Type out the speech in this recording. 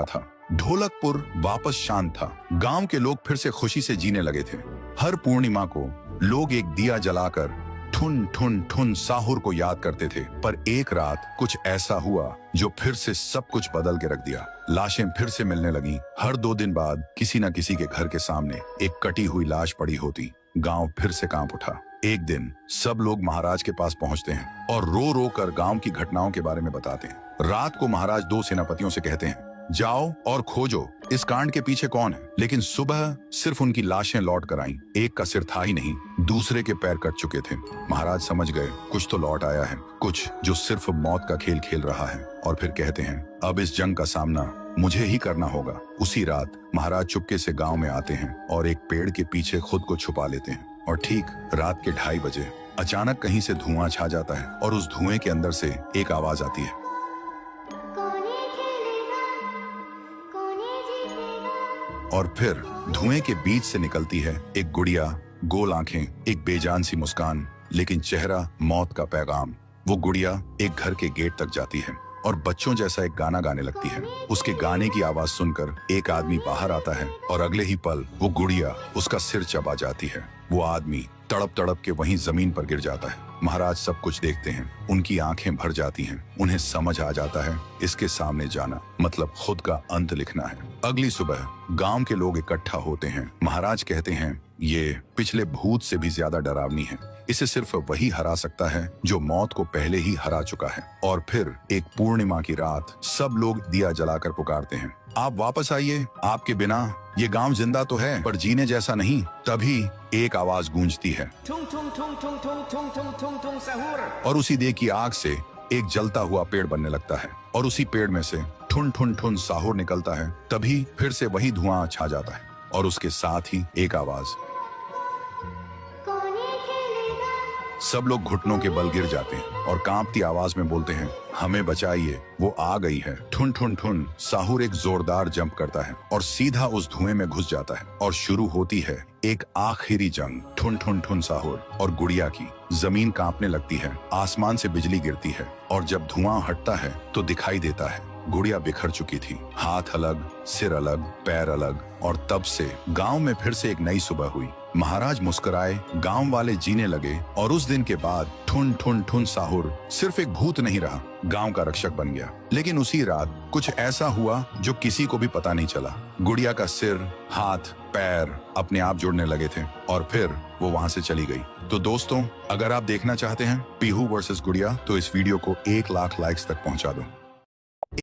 था। ढोलकपुर वापस शांत था। गांव के लोग फिर से खुशी से जीने लगे थे। हर पूर्णिमा को लोग एक दिया जलाकर ठुन ठुन ठुन साहुर को याद करते थे। पर एक रात कुछ ऐसा हुआ जो फिर से सब कुछ बदल के रख दिया। लाशें फिर से मिलने लगी। हर 2 दिन बाद किसी न किसी के घर के सामने एक कटी हुई लाश पड़ी होती। गांव फिर से कांप उठा। एक दिन सब लोग महाराज के पास पहुंचते हैं और रो रो कर गांव की घटनाओं के बारे में बताते हैं। रात को महाराज 2 सेनापतियों से कहते हैं, जाओ और खोजो इस कांड के पीछे कौन है। लेकिन सुबह सिर्फ उनकी लाशें लौट कर आईं। एक का सिर था ही नहीं, दूसरे के पैर कट चुके थे। महाराज समझ गए कुछ तो लौट आया है, कुछ जो सिर्फ मौत का खेल खेल रहा है। और फिर कहते हैं, अब इस जंग का सामना मुझे ही करना होगा। उसी रात महाराज चुपके से गांव में आते हैं और एक पेड़ के पीछे खुद को छुपा लेते हैं। और ठीक रात के 2:30 बजे अचानक कहीं से धुआं छा जाता है और उस धुएं के अंदर से एक आवाज आती है, और फिर धुएं के बीच से निकलती है एक गुड़िया, गोल आंखें, एक बेजान सी मुस्कान, लेकिन चेहरा मौत का पैगाम। वो गुड़िया एक घर के गेट तक जाती है और बच्चों जैसा एक गाना गाने लगती है। उसके गाने की आवाज सुनकर एक आदमी बाहर आता है और अगले ही पल वो गुड़िया उसका सिर चबा जाती है। वो आदमी तड़प तड़प के वहीं जमीन पर गिर जाता है। महाराज सब कुछ देखते हैं। उनकी आंखें भर जाती हैं। उन्हें समझ आ जाता है इसके सामने जाना मतलब खुद का अंत लिखना है। अगली सुबह गांव के लोग इकट्ठा होते हैं। महाराज कहते हैं, ये पिछले भूत से भी ज्यादा डरावनी है। इसे सिर्फ वही हरा सकता है जो मौत को पहले ही हरा चुका है। और फिर एक पूर्णिमा की रात सब लोग दिया जलाकर पुकारते हैं, आप वापस आइए, आपके बिना ये गांव जिंदा तो है पर जीने जैसा नहीं। तभी एक आवाज गूंजती है और उसी देह की आग से एक जलता हुआ पेड़ बनने लगता है और उसी पेड़ में से ठुन ठुन ठुन साहुर निकलता है। तभी फिर से वही धुआं छा जाता है और उसके साथ ही एक आवाज। सब लोग घुटनों के बल गिर जाते हैं और कांपती आवाज में बोलते हैं, हमें बचाइए, वो आ गई है। ठुन ठुन ठुन साहुर एक जोरदार जंप करता है और सीधा उस धुएं में घुस जाता है और शुरू होती है एक आखिरी जंग। ठुन ठुन ठुन साहुर और गुड़िया की। जमीन कांपने लगती है, आसमान से बिजली गिरती है और जब धुआं हटता है तो दिखाई देता है गुड़िया बिखर चुकी थी। हाथ अलग, सिर अलग, पैर अलग। और तब से गांव में फिर से एक नई सुबह हुई। महाराज मुस्कुराए, गांव वाले जीने लगे और उस दिन के बाद ठुन ठुन ठुन साहुर सिर्फ एक भूत नहीं रहा, गांव का रक्षक बन गया। लेकिन उसी रात कुछ ऐसा हुआ जो किसी को भी पता नहीं चला। गुड़िया का सिर, हाथ, पैर अपने आप जुड़ने लगे थे और फिर वो वहां से चली गई। तो दोस्तों, अगर आप देखना चाहते हैं पीहू वर्सेस गुड़िया तो इस वीडियो को 1 लाख लाइक्स तक पहुंचा दो।